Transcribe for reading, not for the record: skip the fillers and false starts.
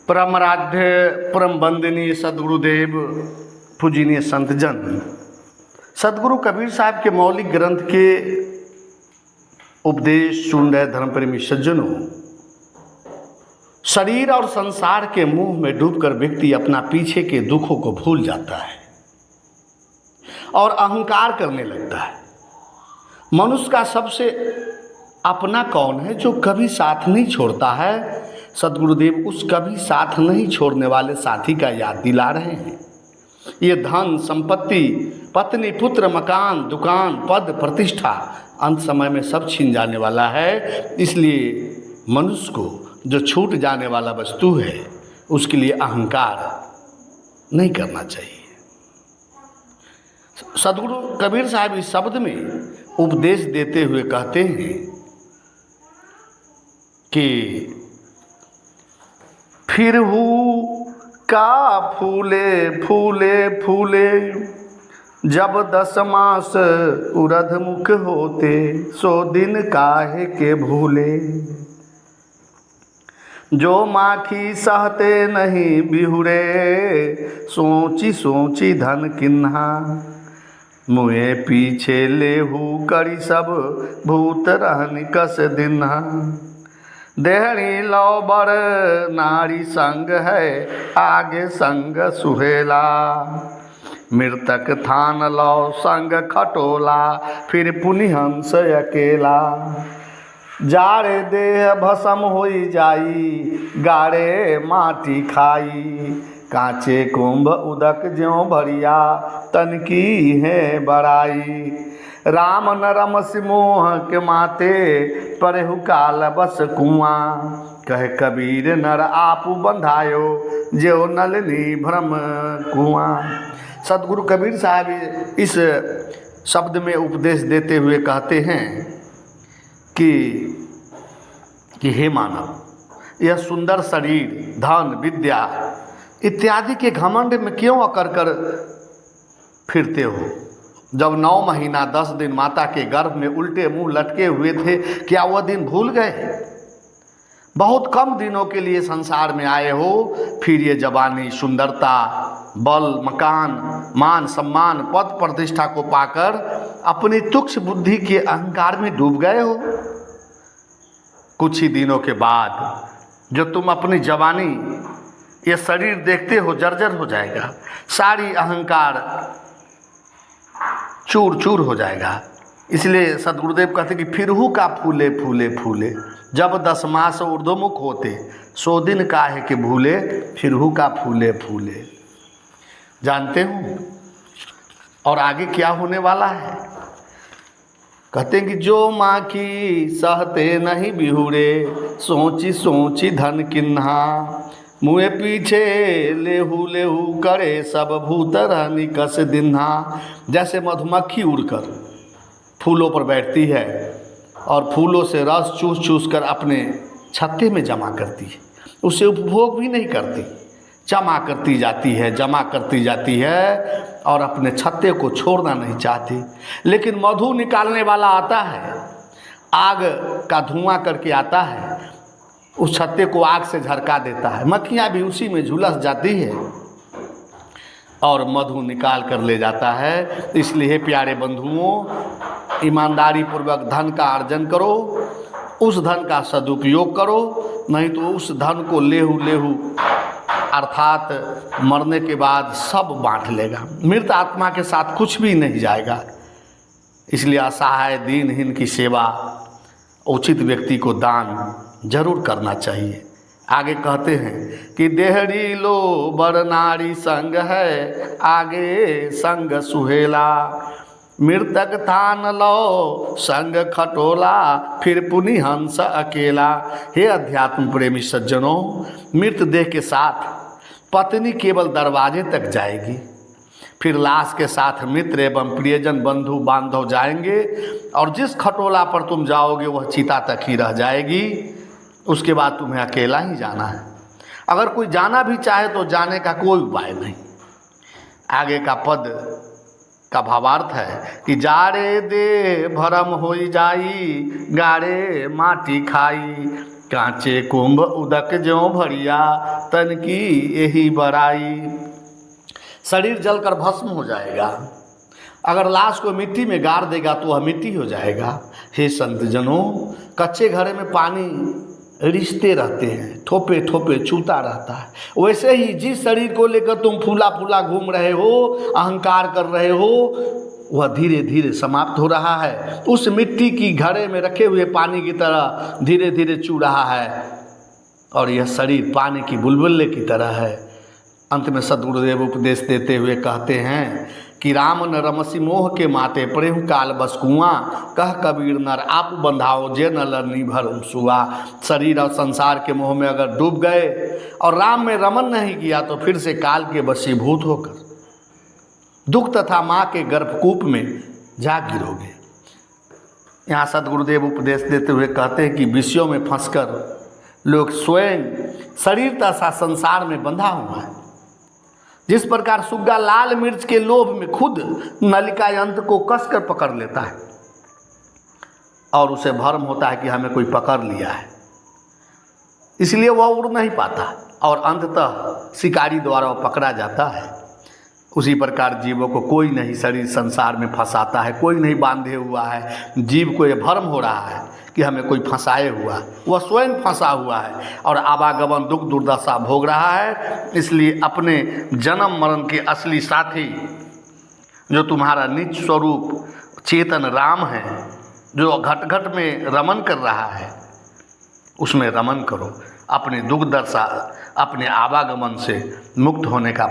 परमराध्य परम वंदनीय सदगुरुदेव पूजनीय संतजन, सदगुरु कबीर साहब के मौलिक ग्रंथ के उपदेश सुन रहे धर्म प्रेमी सज्जनों, शरीर और संसार के मोह में डूबकर व्यक्ति अपना पीछे के दुखों को भूल जाता है और अहंकार करने लगता है। मनुष्य का सबसे अपना कौन है जो कभी साथ नहीं छोड़ता है? सदगुरुदेव उस कभी साथ नहीं छोड़ने वाले साथी का याद दिला रहे हैं। ये धन संपत्ति, पत्नी, पुत्र, मकान, दुकान, पद, प्रतिष्ठा अंत समय में सब छीन जाने वाला है। इसलिए मनुष्य को जो छूट जाने वाला वस्तु है उसके लिए अहंकार नहीं करना चाहिए। सदगुरु कबीर साहब इस शब्द में उपदेश देते हुए कहते हैं कि फिर हूँ का फूले फूले फूले, जब 10 मास उरध मुख होते, 100 दिन काहे के भूले। जो माखी सहते नहीं बिहुरे, सोची सोची धन किन्हा। मुए पीछे लेहू करी सब, भूत रहन कस दिन्हा। देहरी लो बर नारी संग है, आगे संग सुहेला। मृतक थान लो संग खटोला, फिर पुनि हंस अकेला। जाड़े देह भस्म होई जाई, गाड़े माटी खाई। कांचे कुंभ उदक ज्यों भरिया, तनकी है बड़ाई। राम नरम सिमोह के माते, परहु काल बस कुआं। कहे कबीर नर आपु बंधायो, ज्यो नलनी भ्रम कुआं। सदगुरु कबीर साहब इस शब्द में उपदेश देते हुए कहते हैं कि हे मानव, यह सुंदर शरीर, धन, विद्या इत्यादि के घमंड में क्यों अकर कर फिरते हो? जब 9 महीना 10 दिन माता के गर्भ में उल्टे मुंह लटके हुए थे, क्या वह दिन भूल गए? बहुत कम दिनों के लिए संसार में आए हो, फिर ये जवानी, सुंदरता, बल, मकान, मान, सम्मान, पद, प्रतिष्ठा को पाकर अपनी तुच्छ बुद्धि के अहंकार में डूब गए हो। कुछ ही दिनों के बाद जो तुम अपनी जवानी, ये शरीर देखते हो जर्जर हो जाएगा, सारी अहंकार चूर चूर हो जाएगा। इसलिए सदगुरुदेव कहते कि फिरहू का फूले फूले फूले, जब 10 मास ऊर्ध्वमुख होते, 100 दिन काहे के भूले। फिरहू का फूले फूले, जानते हो और आगे क्या होने वाला है? कहते हैं कि जो माखी सहते नहीं बिहुरे, सोची सोची धन किन्हा। मुँह पीछे लेहू लेहू करे, सब भूत रहनी कस दिन्हा। जैसे मधुमक्खी उड़कर फूलों पर बैठती है और फूलों से रस चूस चूस कर अपने छत्ते में जमा करती है, उसे उपभोग भी नहीं करती, जमा करती जाती है, जमा करती जाती है और अपने छत्ते को छोड़ना नहीं चाहती। लेकिन मधु निकालने वाला आता है, आग का धुआं करके आता है, उस छत्ते को आग से झरका देता है। मक्खियाँ भी उसी में झुलस जाती है और मधु निकाल कर ले जाता है। इसलिए प्यारे बंधुओं, ईमानदारी पूर्वक धन का अर्जन करो, उस धन का सदुपयोग करो, नहीं तो उस धन को लेहू लेहू अर्थात मरने के बाद सब बांट लेगा। मृत आत्मा के साथ कुछ भी नहीं जाएगा। इसलिए असहाय दीनहीन की सेवा, उचित व्यक्ति को दान जरूर करना चाहिए। आगे कहते हैं कि देहरी लो बर नारी संग है, आगे संग सुहेला। मृतक थान लो संग खटोला, फिर पुनि हंस अकेला। हे अध्यात्म प्रेमी सज्जनों, मृत देह के साथ पत्नी केवल दरवाजे तक जाएगी, फिर लाश के साथ मित्र एवं प्रियजन बंधु बांधव जाएंगे और जिस खटोला पर तुम जाओगे वह चिता तक ही रह जाएगी। उसके बाद तुम्हें अकेला ही जाना है। अगर कोई जाना भी चाहे तो जाने का कोई उपाय नहीं। आगे का पद का भावार्थ है कि जाड़े दे भरम होई जाई, गाड़े माटी खाई। कांचे कुंभ उदक ज्यों भरिया, तन की यही बड़ाई। शरीर जलकर भस्म हो जाएगा। अगर लाश को मिट्टी में गाड़ देगा तो वह मिट्टी हो जाएगा। हे संत जनों, कच्चे घड़े में पानी रिश्ते रहते हैं, ठोपे ठोपे चूता रहता है। वैसे ही जिस शरीर को लेकर तुम फूला फूला घूम रहे हो, अहंकार कर रहे हो, वह धीरे धीरे समाप्त हो रहा है। उस मिट्टी की घड़े में रखे हुए पानी की तरह धीरे धीरे चू रहा है, और यह शरीर पानी की बुलबुले की तरह है। अंत में सद्गुरुदेव उपदेश देते हुए कहते हैं कि राम न रमसी मोह के माते, प्रेम काल बस कुआं, कह कबीर नर आप बंधाओ जे न लरनी भर सुआ। शरीर और संसार के मोह में अगर डूब गए और राम में रमन नहीं किया तो फिर से काल के वशीभूत होकर दुख तथा माँ के गर्भकूप में जा गिरोगे। यहाँ सद्गुरुदेव उपदेश देते हुए कहते हैं कि विषयों में फंसकर लोग स्वयं शरीर तथा संसार में बंधा हुआ है। जिस प्रकार सुग्गा लाल मिर्च के लोभ में खुद नलिका यंत्र को कसकर पकड़ लेता है और उसे भ्रम होता है कि हमें कोई पकड़ लिया है, इसलिए वह उड़ नहीं पाता और अंततः शिकारी द्वारा वह पकड़ा जाता है। उसी प्रकार जीवों को कोई नहीं शरीर संसार में फंसाता है, कोई नहीं बांधे हुआ है। जीव को यह भ्रम हो रहा है कि हमें कोई फंसाए हुआ, वह स्वयं फंसा हुआ है और आवागमन दुख दुर्दशा भोग रहा है। इसलिए अपने जन्म मरण के असली साथी जो तुम्हारा निज स्वरूप चेतन राम है, जो घट घट में रमन कर रहा है, उसमें रमन करो। अपने दुख दशा अपने आवागमन से मुक्त होने का